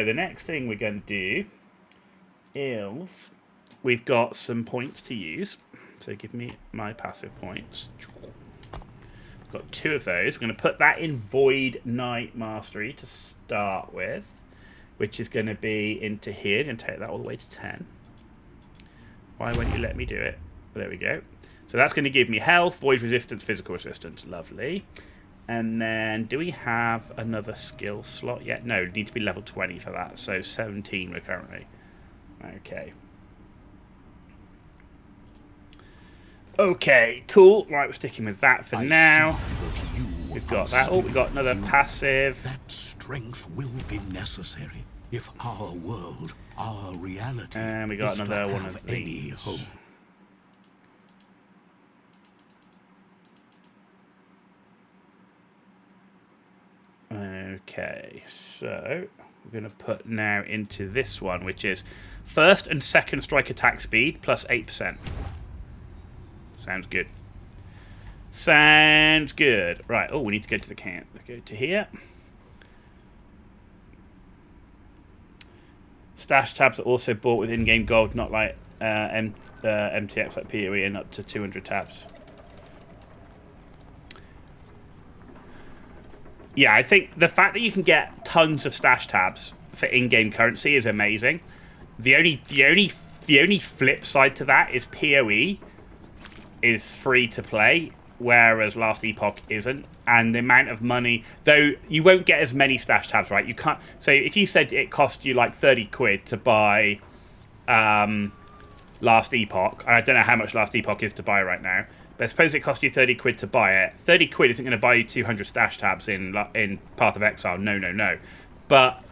the next thing we're going to do is we've got some points to use. So give me my passive points. I've got 2 of those. We're going to put that in Void Knight Mastery to start with, which is going to be into here. I'm going to take that all the way to 10. Why won't you let me do it? There we go. So that's going to give me health, void resistance, physical resistance. Lovely. And then, do we have another skill slot yet? No, need to be level 20 for that. So 17 we're currently. Okay. Okay, cool. Right, we're sticking with that for now. We've got that. Oh, we've got another passive. That strength will be necessary if our world, our reality, and we got another one of these. Hope. Okay, so we're going to put now into this one, which is first and second strike attack speed plus 8%. Sounds good. Sounds good. Right, oh, we need to go to the camp. Go to here. Stash tabs are also bought with in-game gold, not like MTX like PoE, and up to 200 tabs. Yeah, I think the fact that you can get tons of stash tabs for in-game currency is amazing. The only flip side to that is PoE is free to play, whereas Last Epoch isn't. And the amount of money, though you won't get as many stash tabs, right? You can't. So if you said it cost you like 30 quid to buy Last Epoch, and I don't know how much Last Epoch is to buy right now, but suppose it cost you 30 quid to buy it. 30 quid isn't going to buy you 200 stash tabs in Path of Exile. No. But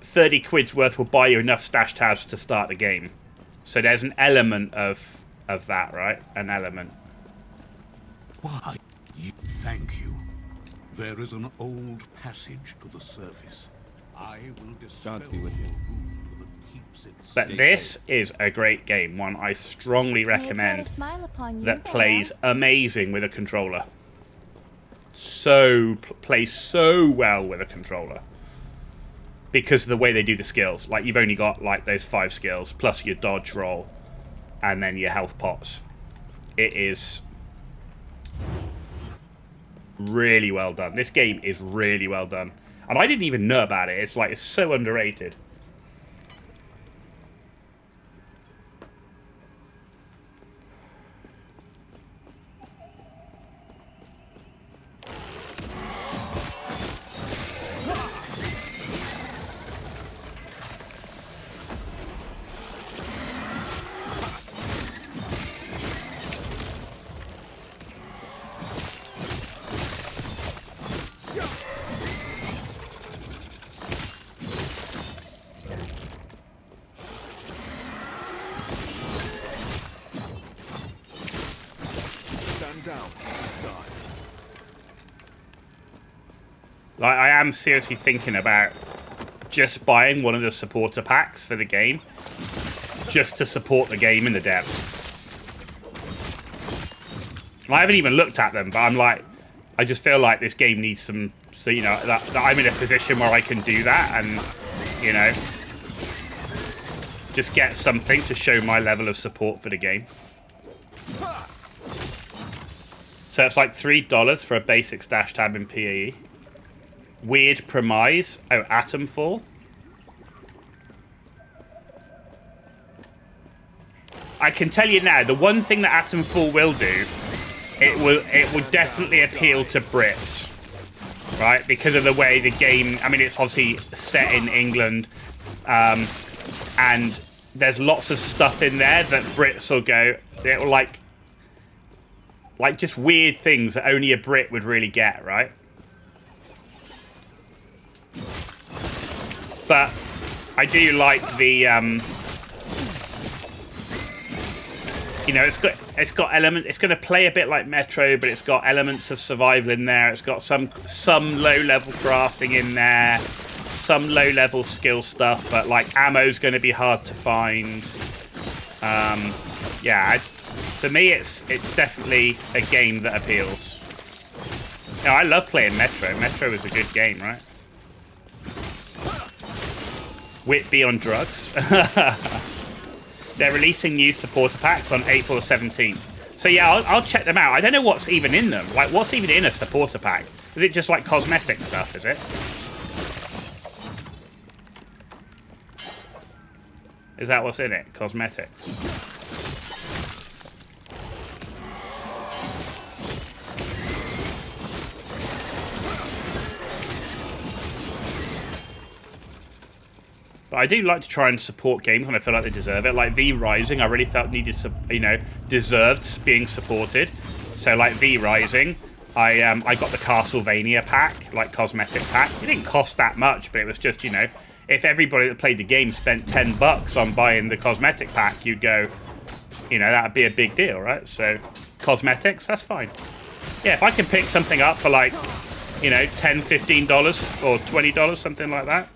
30 quid's worth will buy you enough stash tabs to start the game. So there's an element of that, right? An element. Why? Thank you. There is an old passage to the surface. I will dispel the rule that keeps it But this is a great game, one I strongly recommend, that plays amazing with a controller. Plays so well with a controller. Because of the way they do the skills. Like, you've only got, like, those 5 skills, plus your dodge roll, and then your health pots. It is really well done. This game is really well done. And I didn't even know about it. It's like, it's so underrated. Like, I am seriously thinking about just buying one of the supporter packs for the game, just to support the game in the devs. I haven't even looked at them, but I'm like, I just feel like this game needs some, so you know, that I'm in a position where I can do that, and you know, just get something to show my level of support for the game. So it's like $3 for a basic stash tab in PoE. Weird premise. Oh, Atom Fall. I can tell you now, the one thing that Atom Fall will do, it will definitely appeal to Brits, right? Because of the way the game. I mean, it's obviously set in England, and there's lots of stuff in there that Brits will go. It will like just weird things that only a Brit would really get, right? But I do like the, you know, it's got element. It's going to play a bit like Metro, but it's got elements of survival in there. It's got some low-level crafting in there, some low-level skill stuff, but like ammo's going to be hard to find. Yeah, for me, it's definitely a game that appeals. You know, I love playing Metro. Metro is a good game, right? Whitby on drugs. They're releasing new supporter packs on April 17th. So yeah, I'll check them out. I don't know what's even in them. Like, what's even in a supporter pack? Is it just like cosmetic stuff, is it? Is that what's in it? Cosmetics. But I do like to try and support games when I feel like they deserve it. Like V Rising, I really felt needed, deserved being supported. So like V Rising, I got the Castlevania pack, like cosmetic pack. It didn't cost that much, but it was just, if everybody that played the game spent $10 on buying the cosmetic pack, you'd go, that'd be a big deal, right? So cosmetics, that's fine. Yeah, if I can pick something up for like, $10, $15 or $20, something like that,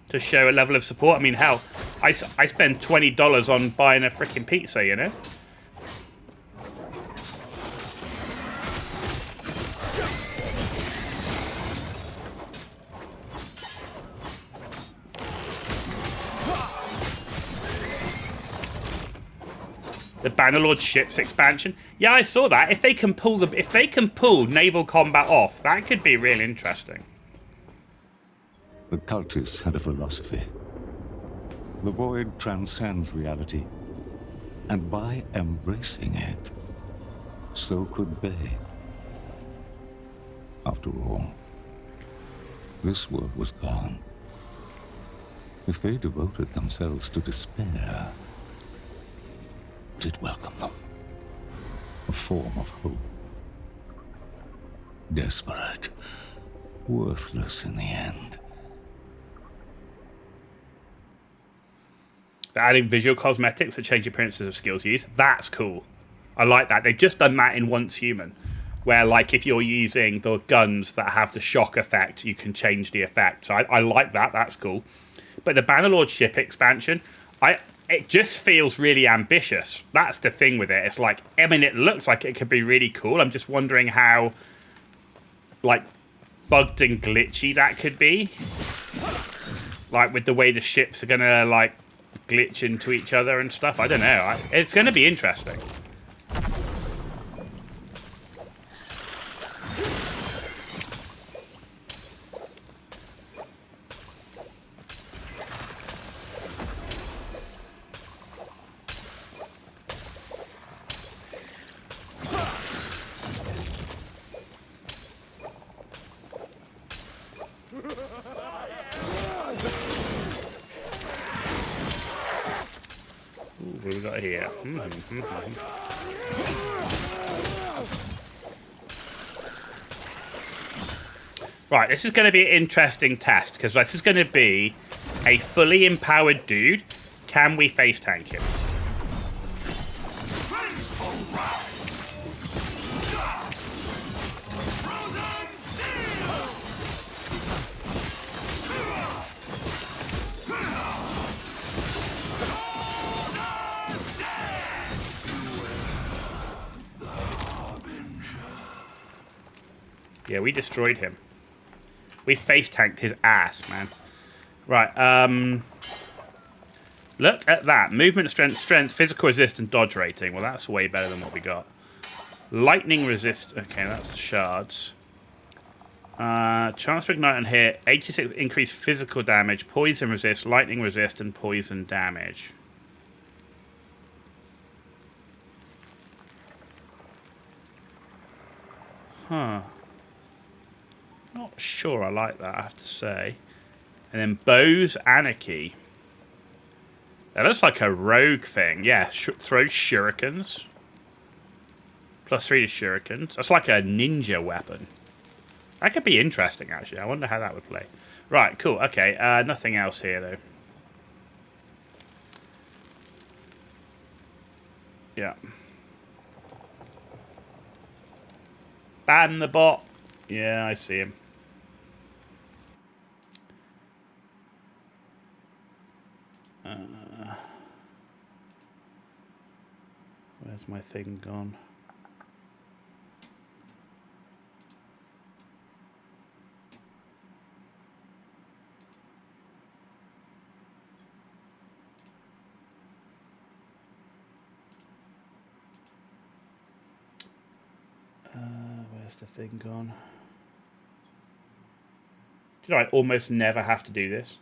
to show a level of support. I mean, hell, I spend $20 on buying a freaking pizza, The Bannerlord ships expansion. Yeah, I saw that. If they can pull naval combat off, that could be real interesting. The cultists had a philosophy. The void transcends reality, and by embracing it, so could they. After all, this world was gone. If they devoted themselves to despair, would it welcome them? A form of hope. Desperate, worthless in the end. They're adding visual cosmetics that change appearances of skills used. That's cool. I like that. They've just done that in Once Human, where like if you're using the guns that have the shock effect, you can change the effect. So I like that. That's cool. But the Bannerlord ship expansion, it just feels really ambitious. That's the thing with it. It's like, it looks like it could be really cool. I'm just wondering how, like, bugged and glitchy that could be. Like, with the way the ships are going to, like, glitch into each other and stuff. I don't know. It's going to be interesting. What have we got here? Right, this is going to be an interesting test, because this is going to be a fully empowered dude. Can we face tank him? Yeah, we destroyed him. We face tanked his ass, man. Right, look at that. Movement, strength, physical resist, and dodge rating. Well, that's way better than what we got. Lightning resist. Okay, that's shards. Chance to ignite and hit. 86 increased physical damage, poison resist, lightning resist, and poison damage. Huh. Not sure I like that, I have to say. And then Bow's Anarchy. That looks like a rogue thing. Yeah, throws shurikens. +3 to shurikens. That's like a ninja weapon. That could be interesting, actually. I wonder how that would play. Right, cool. Okay, nothing else here, though. Yeah. Ban the bot. Yeah, I see him. Where's my thing gone? Where's the thing gone? Did I almost never have to do this?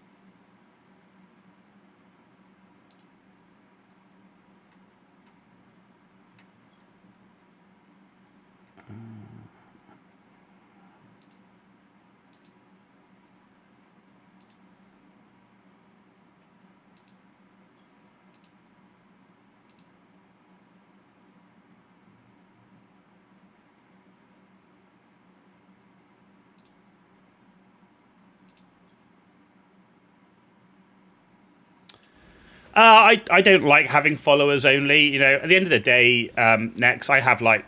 I don't like having followers only. You know, at the end of the day, next I have like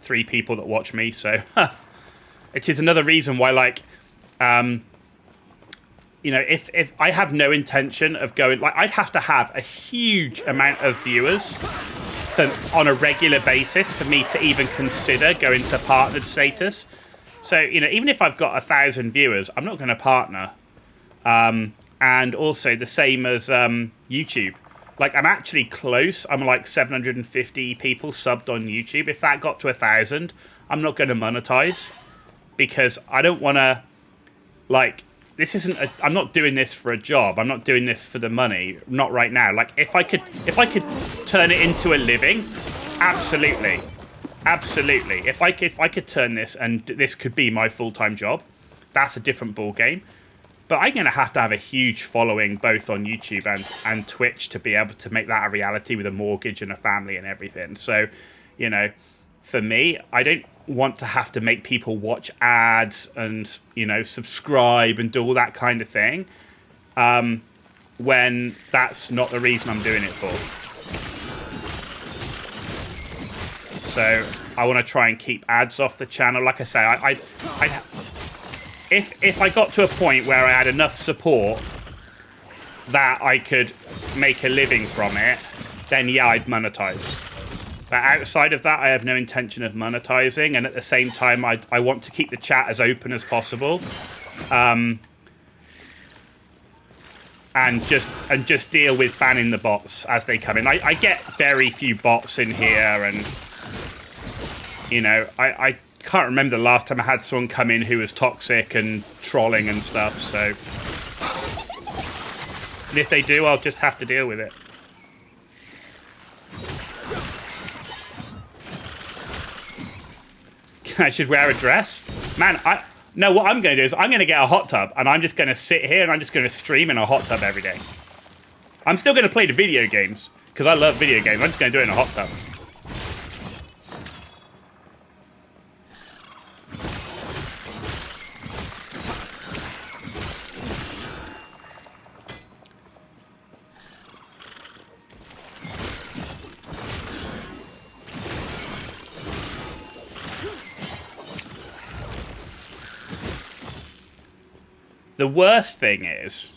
3 people that watch me, so which is another reason why, like, you know, if I have no intention of going, like, I'd have to have a huge amount of viewers on a regular basis for me to even consider going to partnered status. So, you know, even if I've got 1,000 viewers, I'm not going to partner. And also the same as YouTube. Like, I'm actually close. I'm like 750 people subbed on YouTube. If that got to 1,000, I'm not going to monetize because I don't want to, like, this isn't I'm not doing this for a job. I'm not doing this for the money. Not right now. Like, if I could turn it into a living, absolutely. Absolutely. If I could turn this and this could be my full-time job, that's a different ball game. But I'm going to have a huge following both on YouTube and Twitch to be able to make that a reality with a mortgage and a family and everything. So, you know, for me, I don't want to have to make people watch ads and, you know, subscribe and do all that kind of thing when that's not the reason I'm doing it for. So I want to try and keep ads off the channel. Like I say, if I got to a point where I had enough support that I could make a living from it, then yeah, I'd monetize. But outside of that, I have no intention of monetizing, and at the same time, I want to keep the chat as open as possible, and just deal with banning the bots as they come in. I get very few bots in here, and you know, I can't remember the last time I had someone come in who was toxic and trolling and stuff, so... And if they do, I'll just have to deal with it. I should wear a dress? Man, no, what I'm going to do is I'm going to get a hot tub, and I'm just going to sit here and I'm just going to stream in a hot tub every day. I'm still going to play the video games, because I love video games. I'm just going to do it in a hot tub. The worst thing is,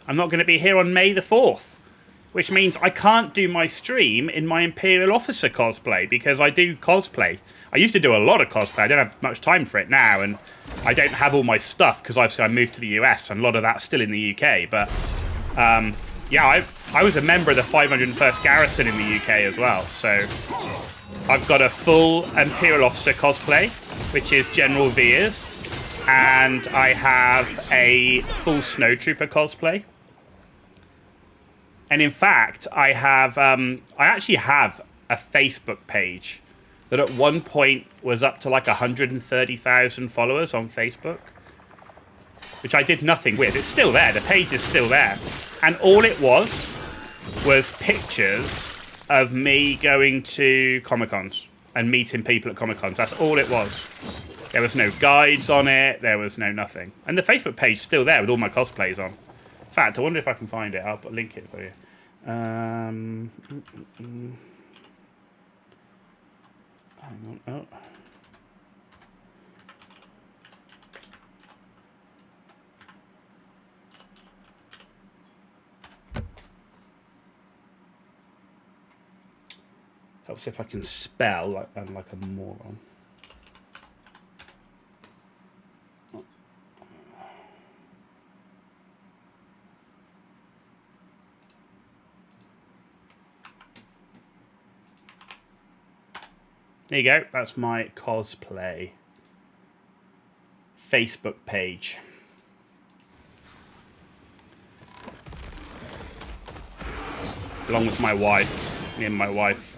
I'm not going to be here on May the 4th, which means I can't do my stream in my Imperial Officer cosplay, because I do cosplay. I used to do a lot of cosplay. I don't have much time for it now, and I don't have all my stuff, because obviously I moved to the US, and a lot of that's still in the UK, but, yeah, I was a member of the 501st Garrison in the UK as well, so I've got a full Imperial Officer cosplay, which is General Veers, and I have a full Snowtrooper cosplay. And in fact, I actually have a Facebook page that at one point was up to like 130,000 followers on Facebook, which I did nothing with. It's still there. The page is still there. And all it was pictures of me going to Comic-Cons and meeting people at Comic-Cons. That's all it was. There was no guides on it. There was no nothing. And the Facebook page is still there with all my cosplays on. In fact, I wonder if I can find it. I'll link it for you. Hang on. Oh. Helps if I can spell like a moron. There you go. That's my cosplay Facebook page. Along with my wife. Me and my wife.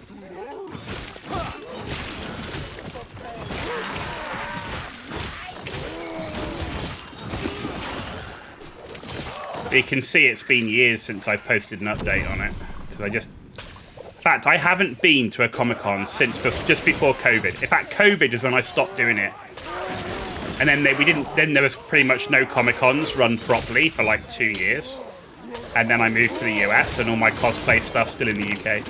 But you can see it's been years since I've posted an update on it. Because I just... In fact, I haven't been to a Comic-Con since just before COVID. In fact, COVID is when I stopped doing it. And then then there was pretty much no Comic-Cons run properly for like 2 years. And then I moved to the US and all my cosplay stuff's still in the UK.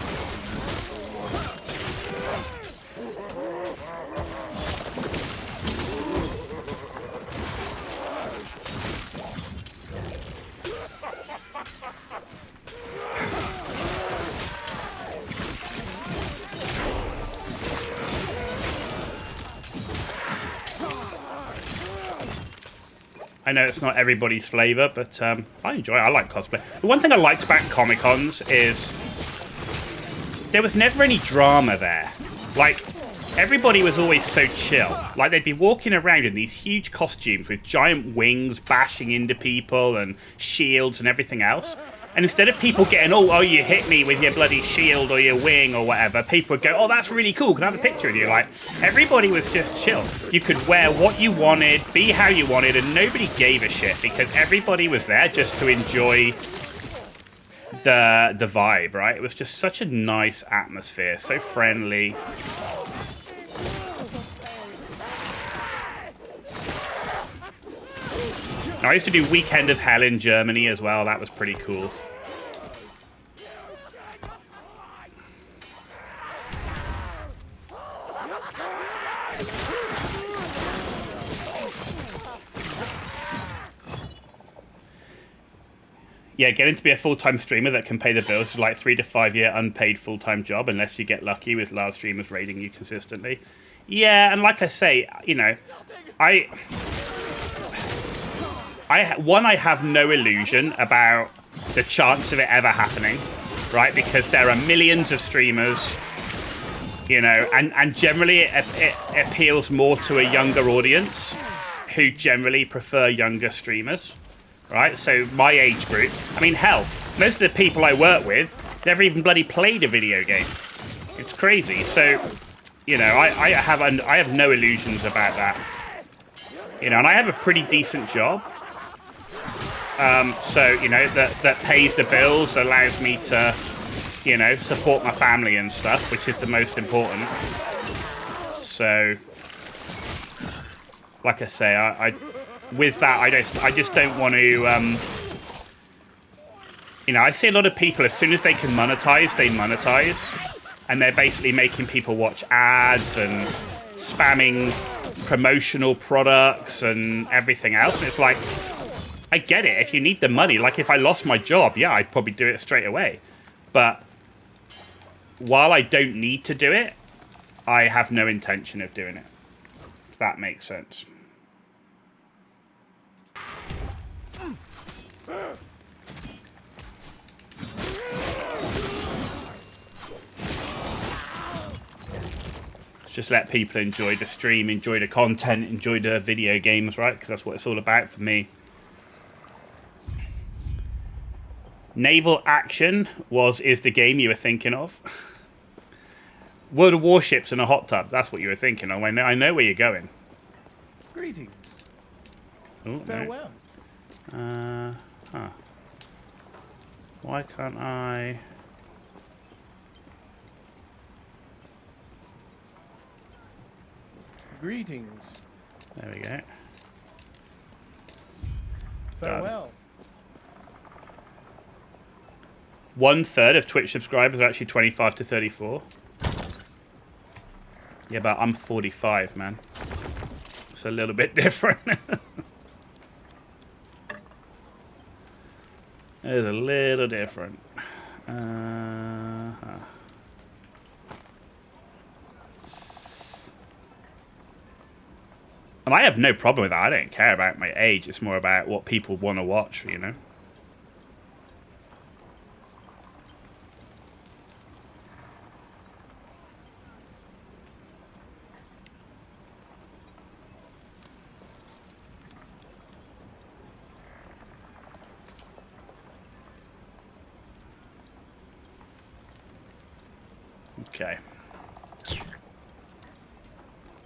I know it's not everybody's flavour, but I enjoy it. I like cosplay. The one thing I liked about Comic-Cons is there was never any drama there. Like, everybody was always so chill. Like, they'd be walking around in these huge costumes with giant wings bashing into people and shields and everything else. And instead of people getting, oh, you hit me with your bloody shield or your wing or whatever, people would go, oh, that's really cool. Can I have a picture with you? Like, everybody was just chill. You could wear what you wanted, be how you wanted, and nobody gave a shit because everybody was there just to enjoy the vibe, right? It was just such a nice atmosphere, so friendly. I used to do Weekend of Hell in Germany as well. That was pretty cool. Yeah, getting to be a full-time streamer that can pay the bills is like 3 to 5 year unpaid full-time job unless you get lucky with large streamers raiding you consistently. Yeah, and like I say, you know, I have no illusion about the chance of it ever happening, right? Because there are millions of streamers, you know, and generally it appeals more to a younger audience who generally prefer younger streamers, right? So my age group, I mean, hell, most of the people I work with never even bloody played a video game. It's crazy. So, you know, I have no illusions about that. You know, and I have a pretty decent job. So, you know, that pays the bills, allows me to, you know, support my family and stuff, which is the most important. So, like I say, I with that, I just don't want to, you know, I see a lot of people, as soon as they can monetize, they monetize. And they're basically making people watch ads and spamming promotional products and everything else. And it's like, I get it. If you need the money, like if I lost my job, yeah, I'd probably do it straight away. But while I don't need to do it, I have no intention of doing it. If that makes sense. Just let people enjoy the stream, enjoy the content, enjoy the video games, right? Because that's what it's all about for me. Naval Action is the game you were thinking of. World of Warships in a hot tub. That's what you were thinking of. I know where you're going. Greetings. Oh, farewell. No. Huh. Why can't I... Greetings. There we go. Farewell. 1/3 of Twitch subscribers are actually 25 to 34. Yeah, but I'm 45, man. It's a little bit different. It's a little different. And I have no problem with that. I don't care about my age. It's more about what people want to watch, you know? Okay.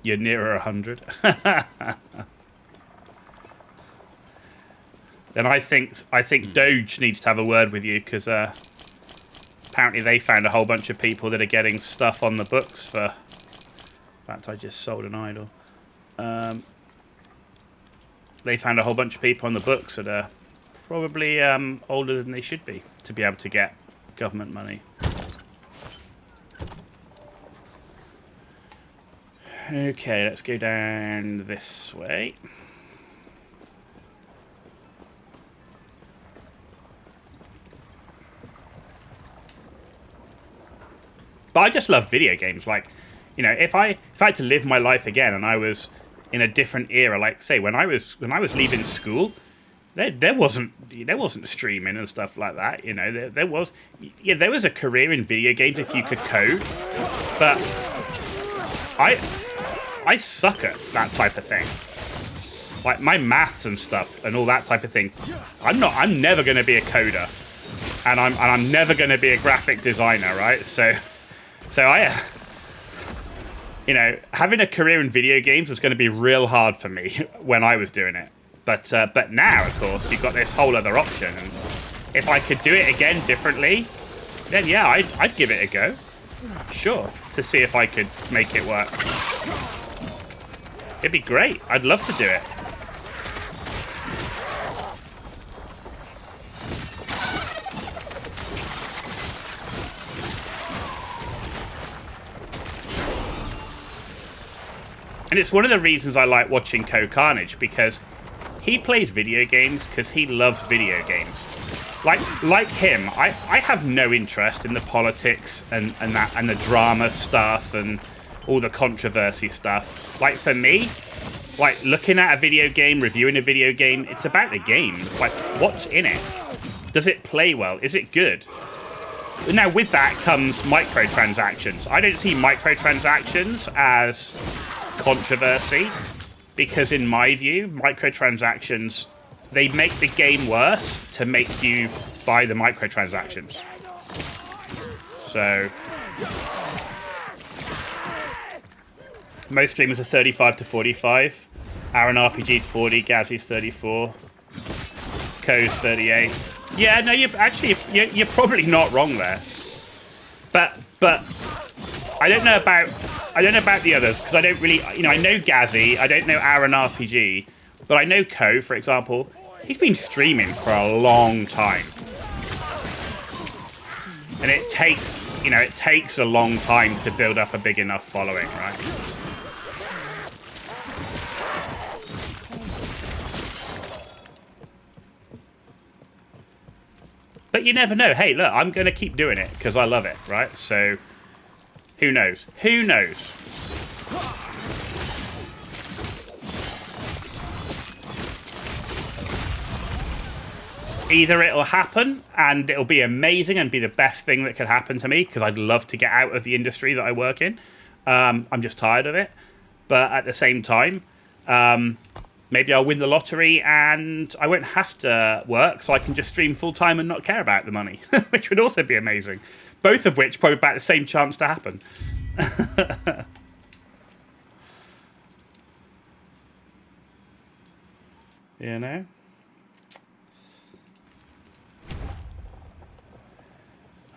You're nearer 100. Then I think Doge needs to have a word with you, because apparently they found a whole bunch of people that are getting stuff on the books for... In fact, I just sold an idol. They found a whole bunch of people on the books that are probably older than they should be to be able to get government money. Okay, let's go down this way. But I just love video games. Like, you know, if I had to live my life again and I was in a different era, like say when I was leaving school, there wasn't streaming and stuff like that. You know, there was a career in video games if you could code, but I suck at that type of thing. Like my maths and stuff and all that type of thing. I'm never going to be a coder, and I'm never going to be a graphic designer, right? So I, you know, having a career in video games was going to be real hard for me when I was doing it. But now, of course, you've got this whole other option, and if I could do it again differently, then yeah, I'd give it a go. Sure, to see if I could make it work. It'd be great. I'd love to do it. And it's one of the reasons I like watching Carnage, because he plays video games because he loves video games. Like him, I have no interest in the politics and the drama stuff and all the controversy stuff. Like for me, like looking at a video game, reviewing a video game, it's about the game. Like what's in it? Does it play well? Is it good? Now with that comes microtransactions. I don't see microtransactions as controversy, because in my view, microtransactions, they make the game worse to make you buy the microtransactions. So most streamers are 35 to 45. Aaron RPG's 40, Gazzy's 34, Ko's 38. Yeah, no, you're probably not wrong there. But I don't know about the others, because I don't really, you know, I know Gazzy, I don't know Aaron RPG, but I know Ko, for example. He's been streaming for a long time. And it takes a long time to build up a big enough following, right? But you never know. Hey, look, I'm going to keep doing it because I love it, right? So, who knows? Who knows? Either it'll happen and it'll be amazing and be the best thing that could happen to me, because I'd love to get out of the industry that I work in. I'm just tired of it. But at the same time, maybe I'll win the lottery and I won't have to work, so I can just stream full-time and not care about the money, which would also be amazing. Both of which probably about the same chance to happen. You know?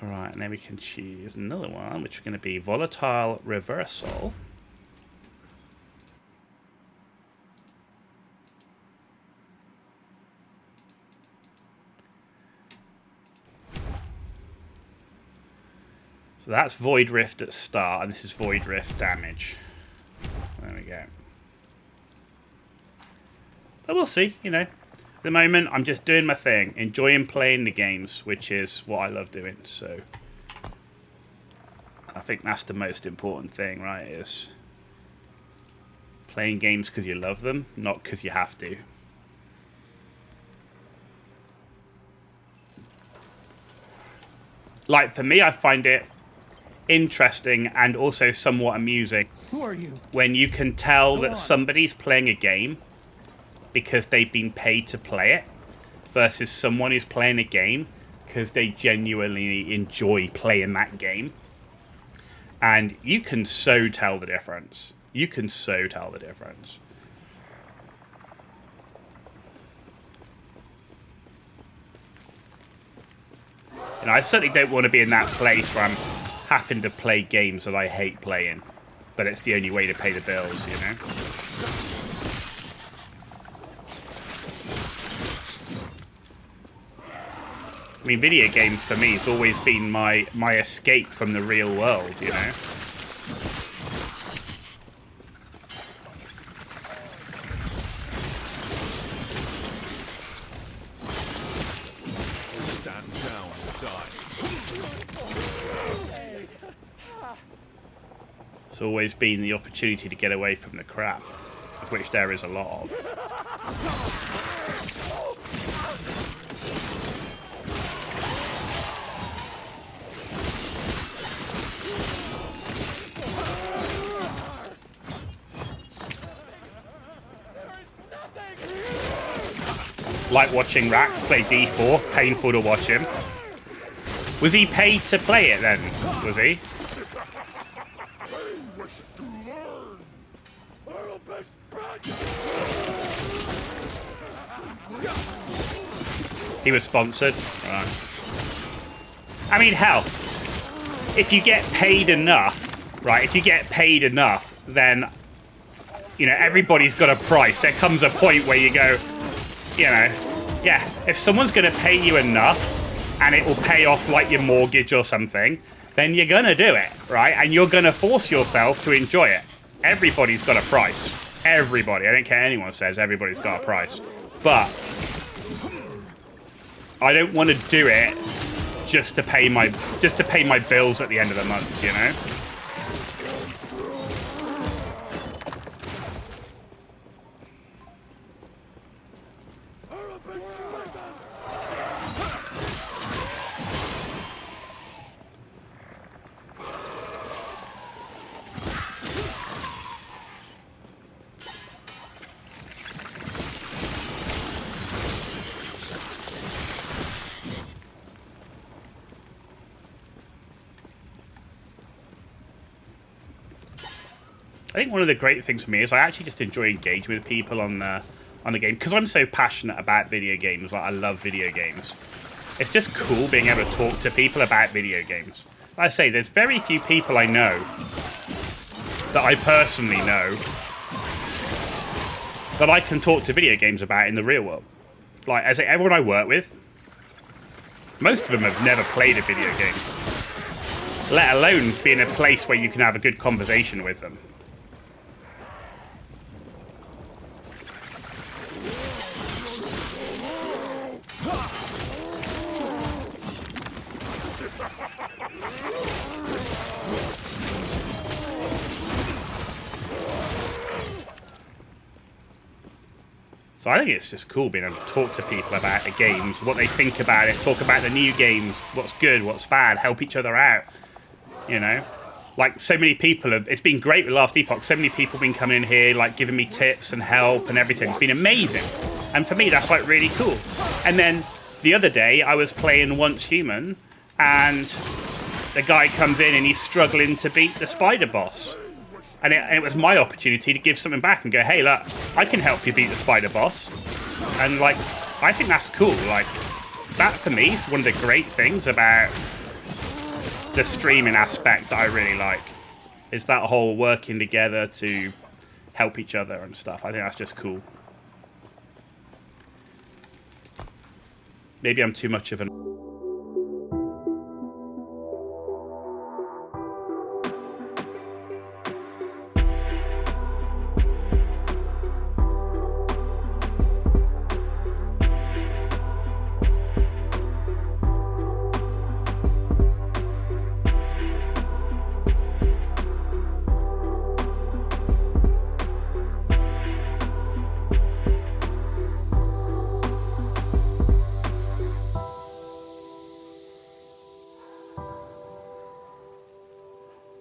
Alright, and then we can choose another one, which is going to be Volatile Reversal. So that's Void Rift at start, and this is Void Rift damage. There we go. But we'll see, you know. At the moment, I'm just doing my thing, enjoying playing the games, which is what I love doing. So I think that's the most important thing, right? Is playing games because you love them, not because you have to. Like, for me, I find it interesting and also somewhat amusing. Who are you? When you can tell that somebody's playing a game because they've been paid to play it, versus someone who's playing a game because they genuinely enjoy playing that game. And you can so tell the difference. You can so tell the difference. And I certainly don't want to be in that place where I'm having to play games that I hate playing. But it's the only way to pay the bills, you know? I mean, video games for me has always been my escape from the real world, you know? Stand down or die. It's always been the opportunity to get away from the crap, of which there is a lot of. Like watching Rax play D4, painful to watch him. Was he paid to play it then? Was he? He was sponsored. Right. I mean, hell, if you get paid enough, right? If you get paid enough, then, you know, everybody's got a price. There comes a point where you go, you know, yeah, if someone's going to pay you enough and it will pay off like your mortgage or something, then you're going to do it, right? And you're going to force yourself to enjoy it. Everybody's got a price. Everybody. I don't care what anyone says. Everybody's got a price. But I don't want to do it just to pay my bills at the end of the month, you know? I think one of the great things for me is I actually just enjoy engaging with people on the game because I'm so passionate about video games. Like, I love video games. It's just cool being able to talk to people about video games. Like I say, there's very few people I know that I personally know that I can talk to video games about in the real world. Like, as everyone I work with, most of them have never played a video game, let alone be in a place where you can have a good conversation with them. So I think it's just cool being able to talk to people about the games, what they think about it, talk about the new games, what's good, what's bad, help each other out, you know? Like, so many people have, it's been great with Last Epoch, so many people have been coming in here, like, giving me tips and help and everything. It's been amazing. And for me, that's, like, really cool. And then the other day, I was playing Once Human, and the guy comes in and he's struggling to beat the spider boss. And it was my opportunity to give something back and go, hey, look, I can help you beat the spider boss. And, like, I think that's cool. Like, that, for me, is one of the great things about the streaming aspect that I really like. Is that whole working together to help each other and stuff. I think that's just cool. Maybe I'm too much of an...